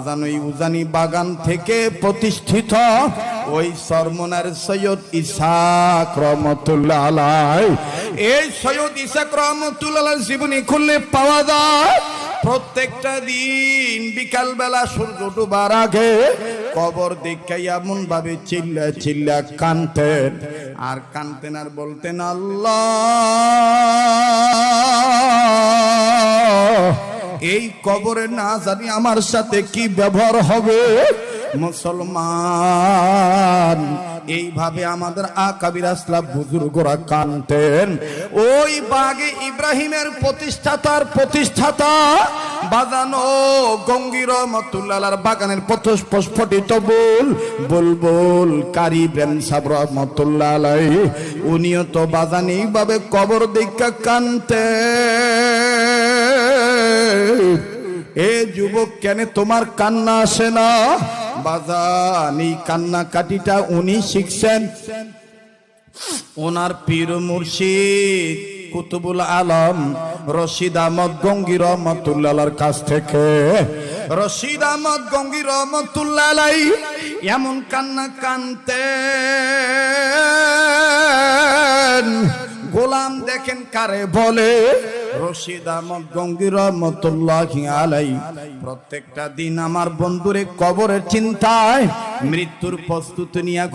বাজান ওই উজানি বাগান থেকে প্রতিষ্ঠিত ওই সরমনার সৈয়দ ইসাক রহমতুল্লাহ আলাইহি। এই সৈয়দ ইসাক রহমতুল্লাহ আলাইহির জীবনী খুললে পাওয়া যায় প্রত্যেকটা দিন বিকাল বেলা সূর্য ডোবার আগে কবর দেখে এমন ভাবে চিল্লা চিল্লা কাঁদতেন আর কাঁদতেন আর বলতেন, আল্লাহ এই কবরে না জানি আমার সাথে কি ব্যবহার হবে। মুসলমান, এইভাবে আমাদের আকাবির আসলাফ বুজুর্গরা কাঁদতেন। ওই বাগে ইব্রাহিমের প্রতিষ্ঠাতা বাজানো গঙ্গির রহমতুল্লাহর বাগানের প্রস্ফুটিত বুলবুল কারি ইব্রাহিম সাহেব রহমতুল্লাহ আলাইহি, উনিও তো বাজান এইভাবে কবর দেখা কাঁদতেন। এ যুবক, কেন তোমার কান্না আসে না? বাজান এই কান্না কাটিটা উনি শিখছেন ওনার পীর মুর্শিদ কুতুবুল আলম রশিদ আহমদ গঙ্গি রহমতুল্লাহর কাছ থেকে। রশিদ আহমদ গঙ্গি রহমতুল্লাহ আলাইহি এমন কান্না কানতেন, গোলাম দেখেন কারে বলে, রশিদ আহমদ গঙ্গি রহমতুল্লাহি আলাইহি প্রত্যেকটা দিন আমার বন্ধুরে কবরের চিন্তায় মৃত্যুর প্রস্তুতি নিয়ে